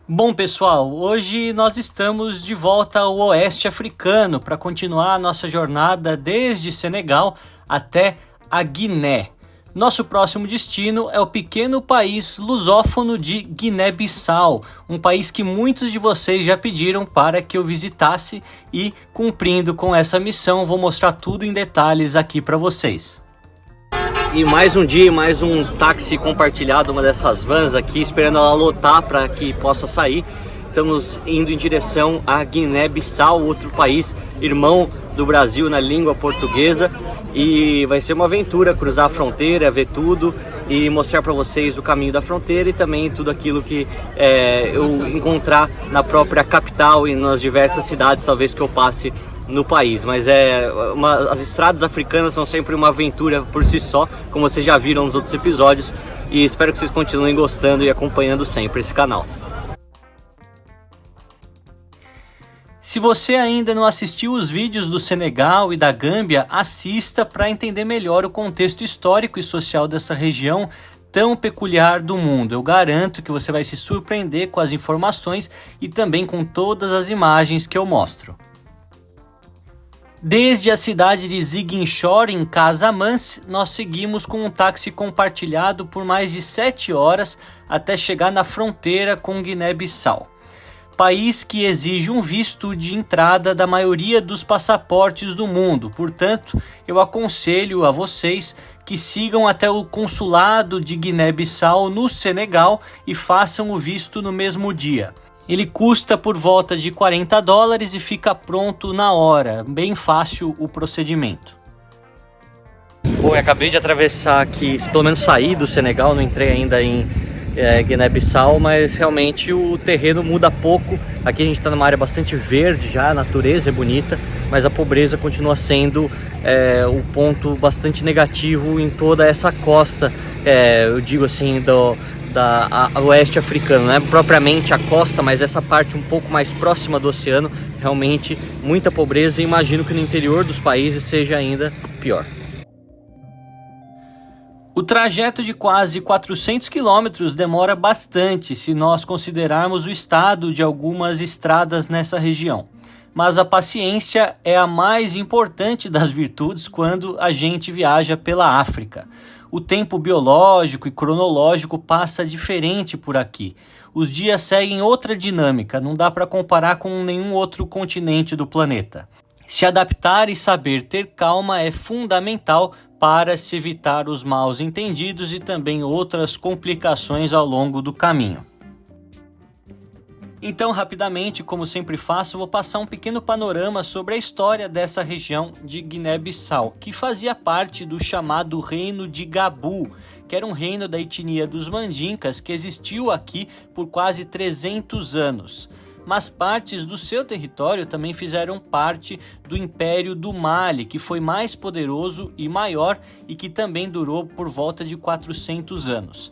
Bom, pessoal, hoje nós estamos de volta ao Oeste Africano para continuar a nossa jornada desde Senegal até a Guiné. Nosso próximo destino é o pequeno país lusófono de Guiné-Bissau, um país que muitos de vocês já pediram para que eu visitasse e, cumprindo com essa missão, vou mostrar tudo em detalhes aqui para vocês. E mais um dia, mais um táxi compartilhado, uma dessas vans aqui, esperando ela lotar para que possa sair. Estamos indo em direção a Guiné-Bissau, outro país irmão do Brasil na língua portuguesa. E vai ser uma aventura cruzar a fronteira, ver tudo e mostrar para vocês o caminho da fronteira e também tudo aquilo que eu encontrar na própria capital e nas diversas cidades talvez que eu passe no país. Mas as estradas africanas são sempre uma aventura por si só, como vocês já viram nos outros episódios, e espero que vocês continuem gostando e acompanhando sempre esse canal. Se você ainda não assistiu os vídeos do Senegal e da Gâmbia, assista para entender melhor o contexto histórico e social dessa região tão peculiar do mundo. Eu garanto que você vai se surpreender com as informações e também com todas as imagens que eu mostro. Desde a cidade de Ziguinchor, em Casamance, nós seguimos com um táxi compartilhado por mais de 7 horas até chegar na fronteira com Guiné-Bissau. País que exige um visto de entrada da maioria dos passaportes do mundo. Portanto, eu aconselho a vocês que sigam até o consulado de Guiné-Bissau no Senegal e façam o visto no mesmo dia. Ele custa por volta de $40 e fica pronto na hora. Bem fácil o procedimento. Bom, eu acabei de atravessar aqui, pelo menos saí do Senegal, não entrei ainda em Guiné-Bissau, mas realmente o terreno muda pouco. Aqui a gente está numa área bastante verde já, a natureza é bonita, mas a pobreza continua sendo o ponto bastante negativo em toda essa costa, eu digo assim, da oeste africano, não é propriamente a costa, mas essa parte um pouco mais próxima do oceano, realmente muita pobreza, e imagino que no interior dos países seja ainda pior. O trajeto de quase 400 quilômetros demora bastante se nós considerarmos o estado de algumas estradas nessa região. Mas a paciência é a mais importante das virtudes quando a gente viaja pela África. O tempo biológico e cronológico passa diferente por aqui. Os dias seguem outra dinâmica, não dá para comparar com nenhum outro continente do planeta. Se adaptar e saber ter calma é fundamental para se evitar os maus entendidos e também outras complicações ao longo do caminho. Então, rapidamente, como sempre faço, vou passar um pequeno panorama sobre a história dessa região de Guiné-Bissau, que fazia parte do chamado Reino de Gabu, que era um reino da etnia dos Mandinkas que existiu aqui por quase 300 anos. Mas partes do seu território também fizeram parte do Império do Mali, que foi mais poderoso e maior e que também durou por volta de 400 anos.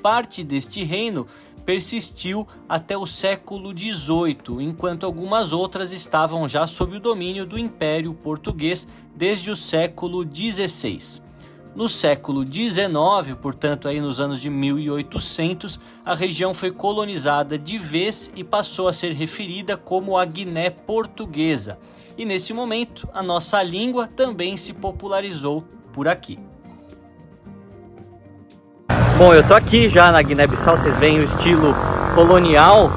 Parte deste reino persistiu até o século XVIII, enquanto algumas outras estavam já sob o domínio do Império Português desde o século XVI. No século XIX, portanto aí nos anos de 1800, a região foi colonizada de vez e passou a ser referida como a Guiné Portuguesa. E nesse momento, a nossa língua também se popularizou por aqui. Bom, eu tô aqui já na Guiné-Bissau, vocês veem o estilo colonial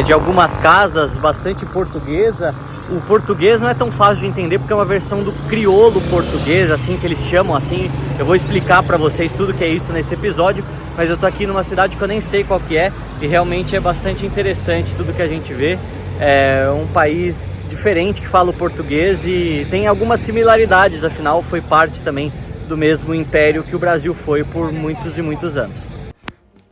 de algumas casas, bastante portuguesa. O português não é tão fácil de entender porque é uma versão do crioulo português, assim que eles chamam assim. Eu vou explicar para vocês tudo que é isso nesse episódio, mas eu tô aqui numa cidade que eu nem sei qual que é e realmente é bastante interessante tudo que a gente vê. É um país diferente que fala o português e tem algumas similaridades, afinal foi parte também do mesmo império que o Brasil foi por muitos e muitos anos.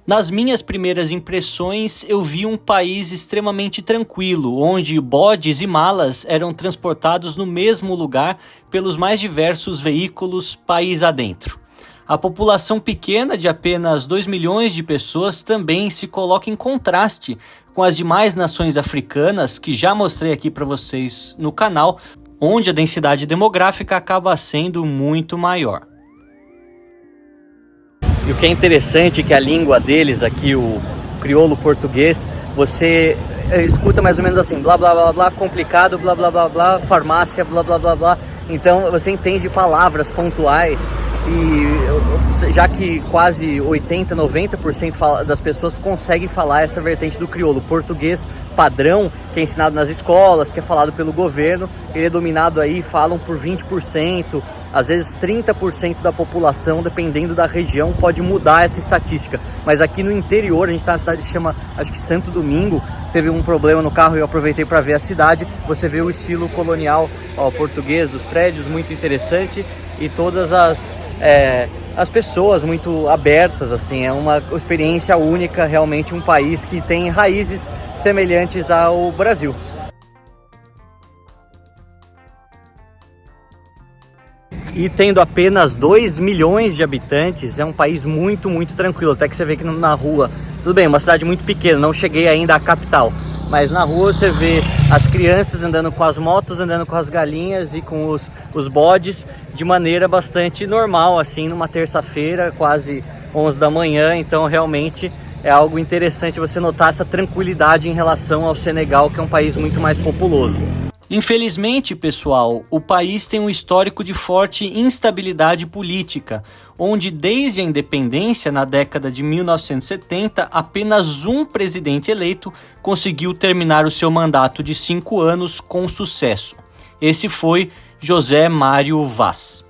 Nas minhas primeiras impressões, eu vi um país extremamente tranquilo, onde bodes e malas eram transportados no mesmo lugar pelos mais diversos veículos país adentro. A população pequena de apenas 2 milhões de pessoas também se coloca em contraste com as demais nações africanas que já mostrei aqui para vocês no canal, onde a densidade demográfica acaba sendo muito maior. E o que é interessante é que a língua deles aqui, o crioulo português, você escuta mais ou menos assim, blá blá blá blá, complicado, blá blá blá blá, farmácia, blá blá blá blá. Então você entende palavras pontuais e já que quase 80, 90% das pessoas conseguem falar essa vertente do crioulo. O português padrão, que é ensinado nas escolas, que é falado pelo governo, ele é dominado aí, falam por 20%, às vezes 30% da população, dependendo da região, pode mudar essa estatística. Mas aqui no interior, a gente está na cidade que se chama, acho que Santo Domingo, teve um problema no carro e eu aproveitei para ver a cidade. Você vê o estilo colonial, ó, português dos prédios, muito interessante, e todas as pessoas muito abertas, assim, é uma experiência única, realmente um país que tem raízes semelhantes ao Brasil. E tendo apenas 2 milhões de habitantes, é um país muito, muito tranquilo. Até que você vê que na rua, tudo bem, uma cidade muito pequena, não cheguei ainda à capital, mas na rua você vê as crianças andando com as motos, andando com as galinhas e com os bodes de maneira bastante normal, assim, numa terça-feira, quase 11 da manhã. Então realmente é algo interessante você notar essa tranquilidade em relação ao Senegal, que é um país muito mais populoso. Infelizmente, pessoal, o país tem um histórico de forte instabilidade política, onde desde a independência, na década de 1970, apenas um presidente eleito conseguiu terminar o seu mandato de 5 anos com sucesso. Esse foi José Mário Vaz.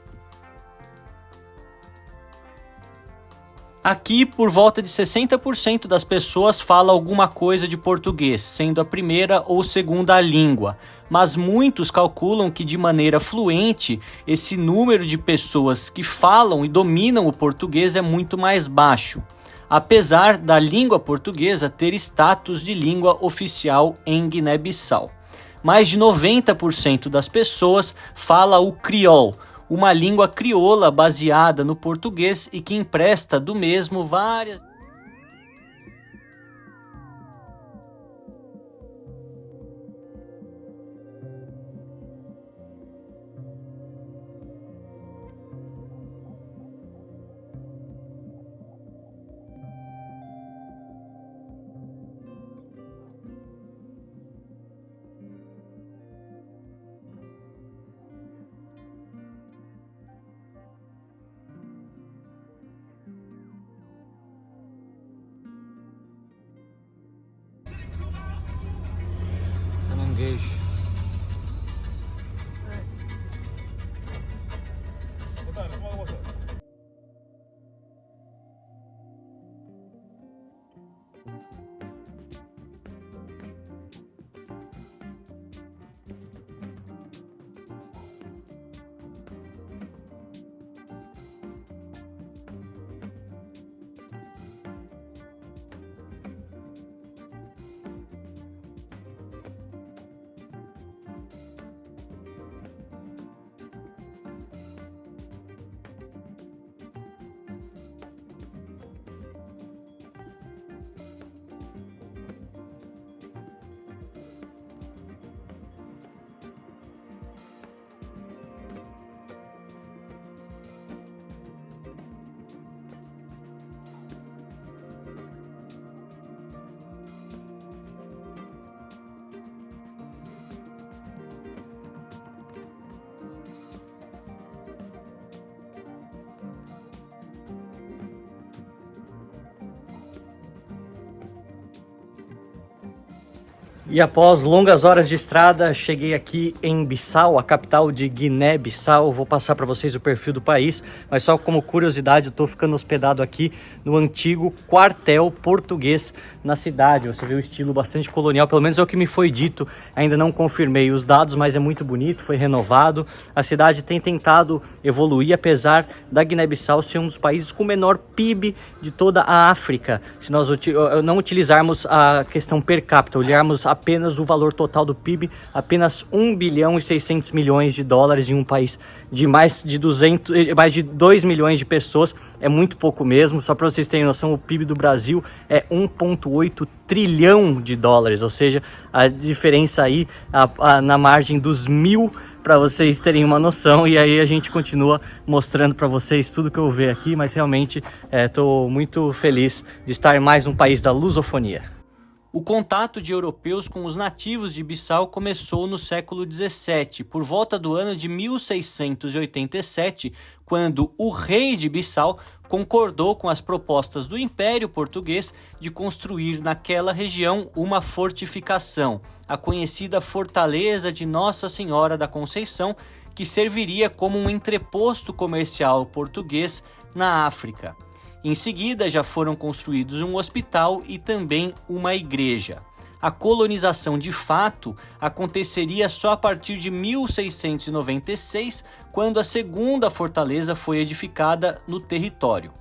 Aqui, por volta de 60% das pessoas fala alguma coisa de português, sendo a primeira ou segunda língua, mas muitos calculam que de maneira fluente, esse número de pessoas que falam e dominam o português é muito mais baixo, apesar da língua portuguesa ter status de língua oficial em Guiné-Bissau. Mais de 90% das pessoas fala o crioulo, uma língua crioula baseada no português e que empresta do mesmo várias... Caranguejo. E após longas horas de estrada, cheguei aqui em Bissau, a capital de Guiné-Bissau. Vou passar para vocês o perfil do país, mas só como curiosidade, eu estou ficando hospedado aqui no antigo quartel português na cidade. Você vê o estilo bastante colonial, pelo menos é o que me foi dito. Ainda não confirmei os dados, mas é muito bonito, foi renovado. A cidade tem tentado evoluir, apesar da Guiné-Bissau ser um dos países com o menor PIB de toda a África. Se nós não utilizarmos a questão per capita, olharmos apenas o valor total do PIB, apenas 1 bilhão e 600 milhões de dólares em um país de mais de 2 milhões de pessoas, é muito pouco mesmo. Só para vocês terem noção, o PIB do Brasil é 1,8 trilhão de dólares, ou seja, a diferença aí na margem dos 1.000, para vocês terem uma noção. E aí a gente continua mostrando para vocês tudo que eu vejo aqui, mas realmente estou muito feliz de estar em mais um país da lusofonia. O contato de europeus com os nativos de Bissau começou no século XVII, por volta do ano de 1687, quando o rei de Bissau concordou com as propostas do Império Português de construir naquela região uma fortificação, a conhecida Fortaleza de Nossa Senhora da Conceição, que serviria como um entreposto comercial português na África. Em seguida, já foram construídos um hospital e também uma igreja. A colonização de fato aconteceria só a partir de 1696, quando a segunda fortaleza foi edificada no território.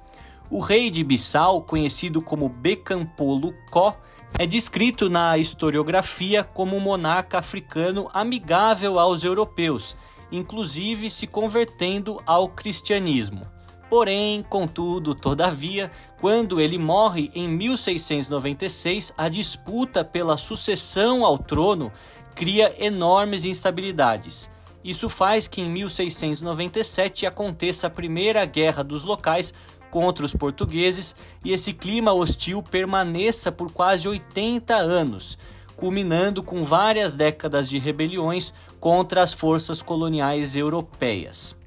O rei de Bissau, conhecido como Bekampolo Có, é descrito na historiografia como um monarca africano amigável aos europeus, inclusive se convertendo ao cristianismo. Porém, contudo, todavia, quando ele morre em 1696, a disputa pela sucessão ao trono cria enormes instabilidades. Isso faz que em 1697 aconteça a Primeira Guerra dos Locais contra os portugueses e esse clima hostil permaneça por quase 80 anos, culminando com várias décadas de rebeliões contra as forças coloniais europeias.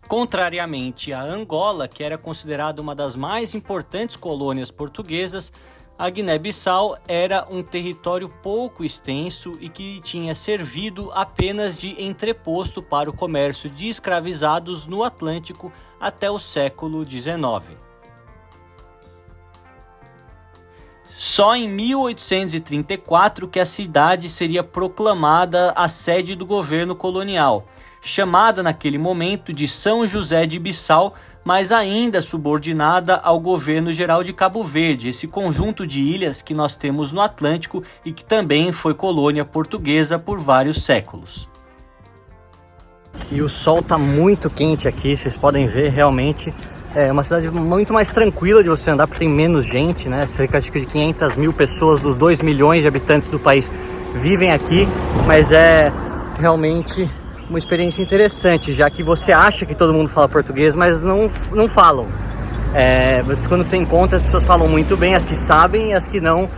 Contrariamente a Angola, que era considerada uma das mais importantes colônias portuguesas, a Guiné-Bissau era um território pouco extenso e que tinha servido apenas de entreposto para o comércio de escravizados no Atlântico até o século XIX. Só em 1834 que a cidade seria proclamada a sede do governo colonial, chamada naquele momento de São José de Bissau, mas ainda subordinada ao governo geral de Cabo Verde, esse conjunto de ilhas que nós temos no Atlântico e que também foi colônia portuguesa por vários séculos. E o sol está muito quente aqui, vocês podem ver, realmente é uma cidade muito mais tranquila de você andar, porque tem menos gente, né? Cerca de 500 mil pessoas dos 2 milhões de habitantes do país vivem aqui, mas é realmente uma experiência interessante, já que você acha que todo mundo fala português, mas não falam. Quando você encontra, as pessoas falam muito bem, as que sabem e as que não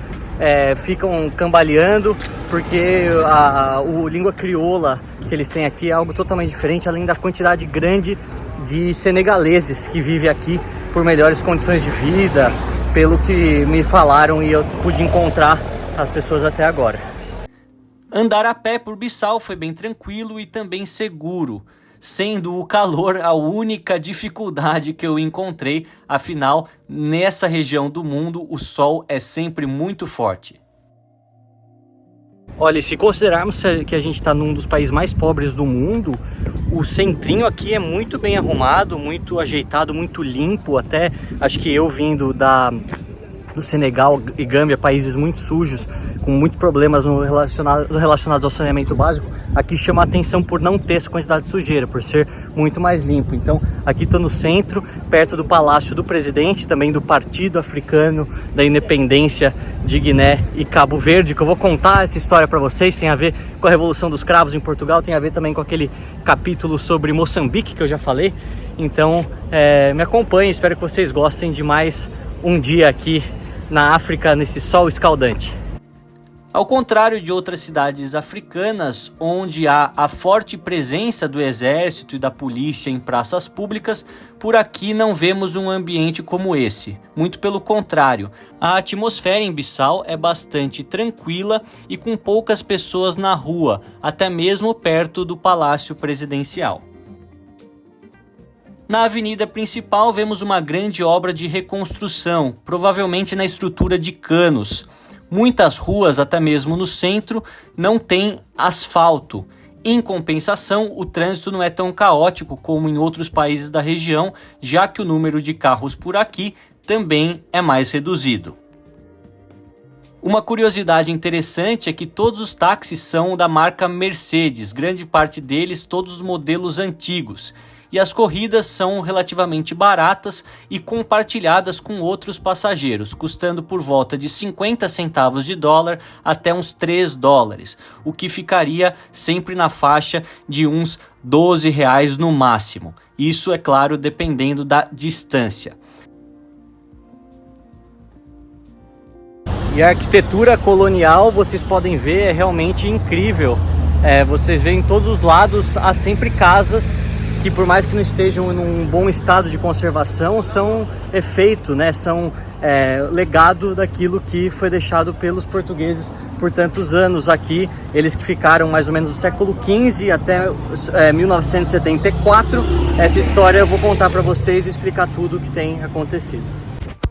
ficam cambaleando, porque a língua crioula que eles têm aqui é algo totalmente diferente, além da quantidade grande de senegaleses que vivem aqui por melhores condições de vida, pelo que me falaram e eu pude encontrar as pessoas até agora. Andar a pé por Bissau foi bem tranquilo e também seguro, sendo o calor a única dificuldade que eu encontrei, afinal, nessa região do mundo o sol é sempre muito forte. Olha, se considerarmos que a gente está num dos países mais pobres do mundo, o centrinho aqui é muito bem arrumado, muito ajeitado, muito limpo, até acho que eu vindo do Senegal e Gâmbia, países muito sujos, com muitos problemas relacionados ao saneamento básico, aqui chama a atenção por não ter essa quantidade de sujeira, por ser muito mais limpo. Então aqui estou no centro, perto do Palácio do Presidente, também do Partido Africano da Independência de Guiné e Cabo Verde, que eu vou contar essa história para vocês, tem a ver com a Revolução dos Cravos em Portugal, tem a ver também com aquele capítulo sobre Moçambique que eu já falei. Então me acompanhem, espero que vocês gostem de mais um dia aqui na África, nesse sol escaldante. Ao contrário de outras cidades africanas, onde há a forte presença do exército e da polícia em praças públicas, por aqui não vemos um ambiente como esse. Muito pelo contrário, a atmosfera em Bissau é bastante tranquila e com poucas pessoas na rua, até mesmo perto do Palácio Presidencial. Na avenida principal vemos uma grande obra de reconstrução, provavelmente na estrutura de canos. Muitas ruas, até mesmo no centro, não têm asfalto. Em compensação, o trânsito não é tão caótico como em outros países da região, já que o número de carros por aqui também é mais reduzido. Uma curiosidade interessante é que todos os táxis são da marca Mercedes, grande parte deles todos os modelos antigos. E as corridas são relativamente baratas e compartilhadas com outros passageiros, custando por volta de 50 centavos de dólar até uns 3 dólares, o que ficaria sempre na faixa de uns 12 reais no máximo. Isso, é claro, dependendo da distância. E a arquitetura colonial, vocês podem ver, é realmente incrível. Vocês veem em todos os lados, há sempre casas que, por mais que não estejam em um bom estado de conservação, são efeito, né? São legado daquilo que foi deixado pelos portugueses por tantos anos aqui. Eles que ficaram mais ou menos do século XV até 1974. Essa história eu vou contar para vocês e explicar tudo o que tem acontecido.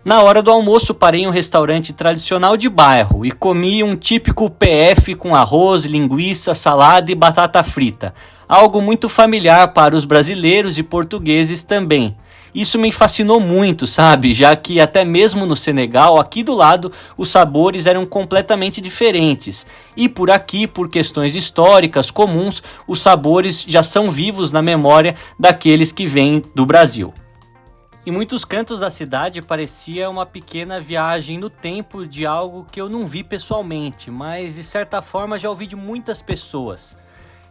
Na hora do almoço, parei em um restaurante tradicional de bairro e comi um típico PF com arroz, linguiça, salada e batata frita. Algo muito familiar para os brasileiros e portugueses também. Isso me fascinou muito, sabe? Já que até mesmo no Senegal, aqui do lado, os sabores eram completamente diferentes. E por aqui, por questões históricas comuns, os sabores já são vivos na memória daqueles que vêm do Brasil. Em muitos cantos da cidade parecia uma pequena viagem no tempo de algo que eu não vi pessoalmente, mas de certa forma já ouvi de muitas pessoas.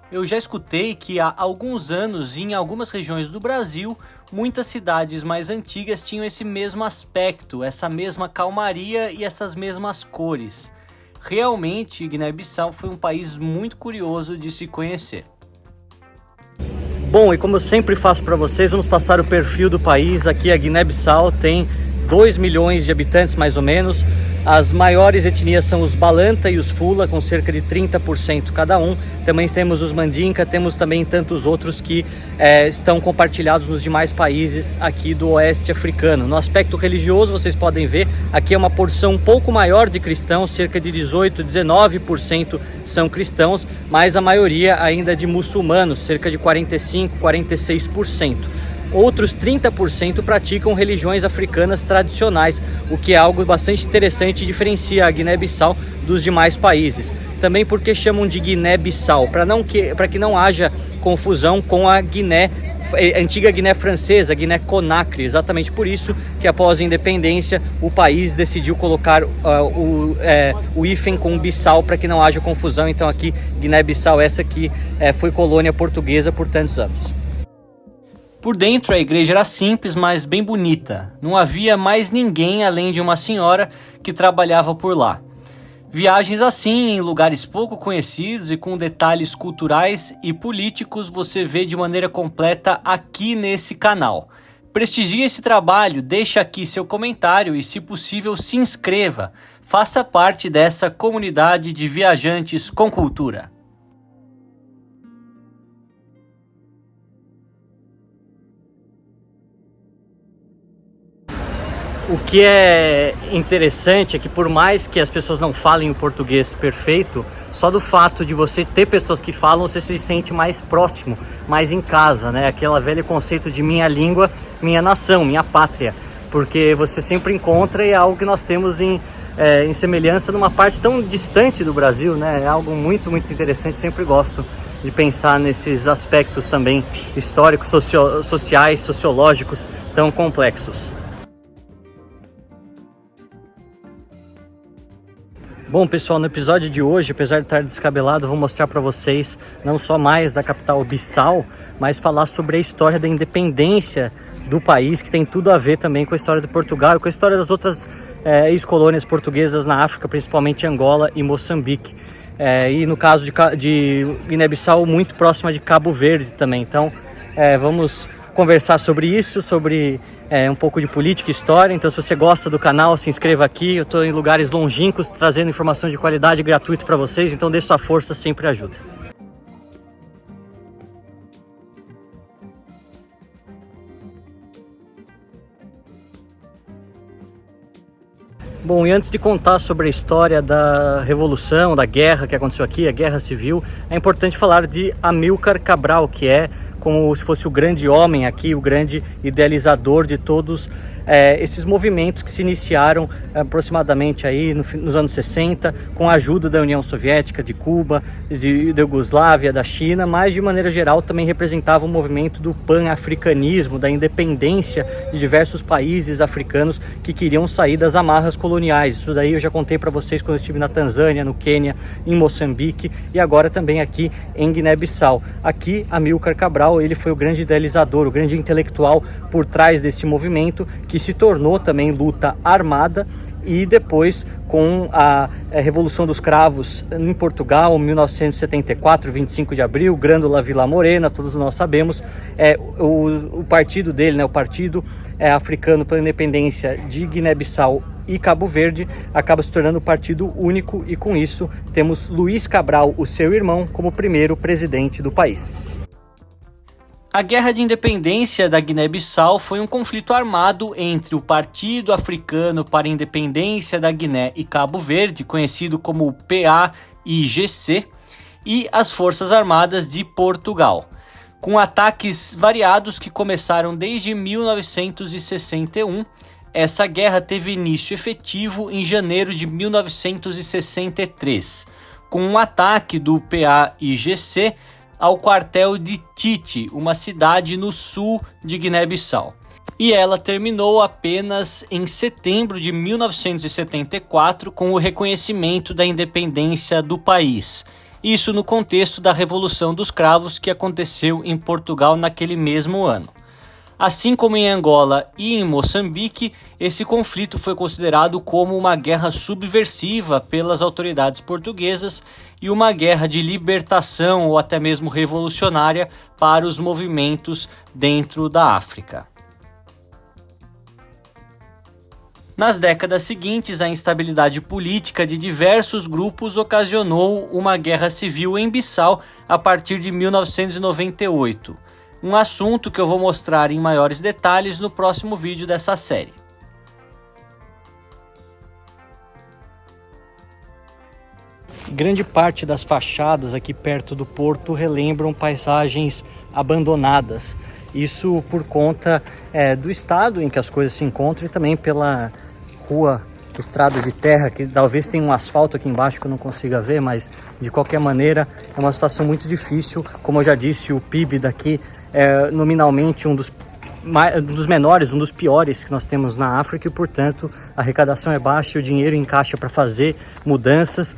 Eu já escutei que há alguns anos, em algumas regiões do Brasil, muitas cidades mais antigas tinham esse mesmo aspecto, essa mesma calmaria e essas mesmas cores. Realmente, Guiné-Bissau foi um país muito curioso de se conhecer. Bom, e como eu sempre faço para vocês, vamos passar o perfil do país. Aqui a Guiné-Bissau tem 2 milhões de habitantes mais ou menos. As maiores etnias são os Balanta e os Fula, com cerca de 30% cada um. Também temos os Mandinka, temos também tantos outros que estão compartilhados nos demais países aqui do oeste africano. No aspecto religioso, vocês podem ver, aqui é uma porção um pouco maior de cristãos, cerca de 18, 19% são cristãos, mas a maioria ainda é de muçulmanos, cerca de 45, 46%. Outros 30% praticam religiões africanas tradicionais, o que é algo bastante interessante e diferencia a Guiné-Bissau dos demais países. Também porque chamam de Guiné-Bissau, para que não haja confusão com a antiga Guiné francesa, Guiné-Conakry. Exatamente por isso que após a independência o país decidiu colocar o hífen com Bissau para que não haja confusão. Então aqui Guiné-Bissau, essa que foi colônia portuguesa por tantos anos. Por dentro a igreja era simples, mas bem bonita. Não havia mais ninguém além de uma senhora que trabalhava por lá. Viagens assim, em lugares pouco conhecidos e com detalhes culturais e políticos, você vê de maneira completa aqui nesse canal. Prestigie esse trabalho, deixe aqui seu comentário e, se possível, se inscreva. Faça parte dessa comunidade de viajantes com cultura. O que é interessante é que, por mais que as pessoas não falem o português perfeito, só do fato de você ter pessoas que falam, você se sente mais próximo, mais em casa, né? Aquele velho conceito de minha língua, minha nação, minha pátria, porque você sempre encontra, e é algo que nós temos em semelhança numa parte tão distante do Brasil, né? É algo muito, muito interessante. Sempre gosto de pensar nesses aspectos também históricos, sociais, sociológicos tão complexos. Bom, pessoal, no episódio de hoje, apesar de estar descabelado, vou mostrar para vocês não só mais da capital Bissau, mas falar sobre a história da independência do país, que tem tudo a ver também com a história de Portugal e com a história das outras ex-colônias portuguesas na África, principalmente Angola e Moçambique. E no caso de Guiné-Bissau, muito próxima de Cabo Verde também. Então, vamos conversar sobre isso, sobre um pouco de política e história. Então, se você gosta do canal, se inscreva aqui. Eu estou em lugares longínquos, trazendo informação de qualidade gratuita para vocês, então dê sua força, sempre ajuda. Bom, e antes de contar sobre a história da Revolução, da guerra que aconteceu aqui, a Guerra Civil, é importante falar de Amílcar Cabral, que é como se fosse o grande homem aqui, o grande idealizador de todos esses movimentos que se iniciaram aproximadamente aí nos anos 60, com a ajuda da União Soviética, de Cuba, da Iugoslávia, da China, mas de maneira geral também representava o movimento do pan-africanismo, da independência de diversos países africanos que queriam sair das amarras coloniais. Isso daí eu já contei para vocês quando eu estive na Tanzânia, no Quênia, em Moçambique e agora também aqui em Guiné-Bissau. Aqui, Amílcar Cabral, ele foi o grande idealizador, o grande intelectual por trás desse movimento, que se tornou também luta armada e depois com a Revolução dos Cravos em Portugal, 1974, 25 de abril, Grândola Vila Morena, todos nós sabemos, o partido dele, o Partido Africano pela Independência de Guiné-Bissau e Cabo Verde, acaba se tornando partido único, e com isso temos Luiz Cabral, o seu irmão, como primeiro presidente do país. A Guerra de Independência da Guiné-Bissau foi um conflito armado entre o Partido Africano para a Independência da Guiné e Cabo Verde, conhecido como PAIGC, e as Forças Armadas de Portugal, com ataques variados que começaram desde 1961. Essa guerra teve início efetivo em janeiro de 1963, com um ataque do PAIGC ao quartel de Tite, uma cidade no sul de Guiné-Bissau. E ela terminou apenas em setembro de 1974 com o reconhecimento da independência do país. Isso no contexto da Revolução dos Cravos, que aconteceu em Portugal naquele mesmo ano. Assim como em Angola e em Moçambique, esse conflito foi considerado como uma guerra subversiva pelas autoridades portuguesas e uma guerra de libertação ou até mesmo revolucionária para os movimentos dentro da África. Nas décadas seguintes, a instabilidade política de diversos grupos ocasionou uma guerra civil em Bissau a partir de 1998. Um assunto que eu vou mostrar em maiores detalhes no próximo vídeo dessa série. Grande parte das fachadas aqui perto do porto relembram paisagens abandonadas. Isso por conta do estado em que as coisas se encontram e também pela estrada de terra, que talvez tenha um asfalto aqui embaixo que eu não consiga ver, mas de qualquer maneira é uma situação muito difícil. Como eu já disse, o PIB daqui é nominalmente um dos menores, um dos piores que nós temos na África, e portanto a arrecadação é baixa e o dinheiro em caixa para fazer mudanças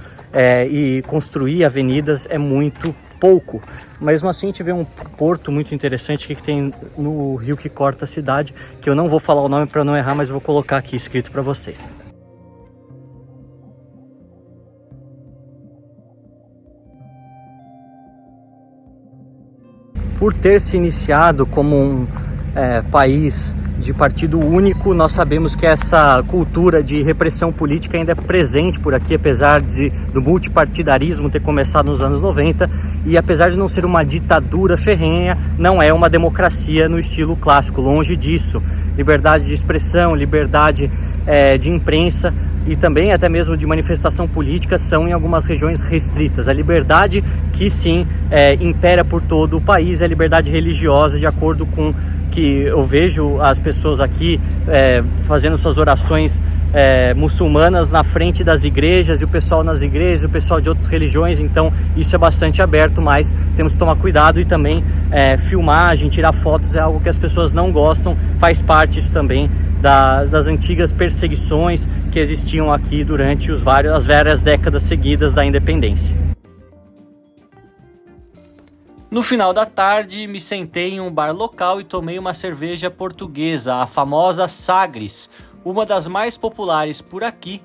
e construir avenidas é muito pouco. Mesmo assim, a gente vê um porto muito interessante que tem no rio que corta a cidade, que eu não vou falar o nome para não errar, mas vou colocar aqui escrito para vocês. Por ter se iniciado como um país de partido único, nós sabemos que essa cultura de repressão política ainda é presente por aqui, apesar do multipartidarismo ter começado nos anos 90, e apesar de não ser uma ditadura ferrenha, não é uma democracia no estilo clássico, longe disso. Liberdade de expressão, liberdade de imprensa e também até mesmo de manifestação política são em algumas regiões restritas. A liberdade que sim impera por todo o país é a liberdade religiosa, de acordo com que eu vejo as pessoas aqui fazendo suas orações muçulmanas na frente das igrejas, e o pessoal nas igrejas, o pessoal de outras religiões. Então isso é bastante aberto, mas temos que tomar cuidado, e também filmagem, tirar fotos é algo que as pessoas não gostam, faz parte isso também das antigas perseguições que existiam aqui durante as várias décadas seguidas da independência. No final da tarde, me sentei em um bar local e tomei uma cerveja portuguesa, a famosa Sagres, uma das mais populares por aqui,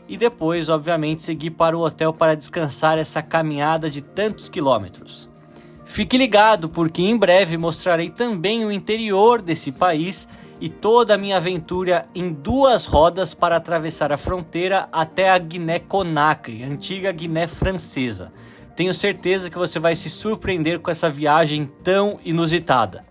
e depois, obviamente, segui para o hotel para descansar essa caminhada de tantos quilômetros. Fique ligado, porque em breve mostrarei também o interior desse país e toda a minha aventura em 2 rodas para atravessar a fronteira até a Guiné-Conakry, antiga Guiné Francesa. Tenho certeza que você vai se surpreender com essa viagem tão inusitada.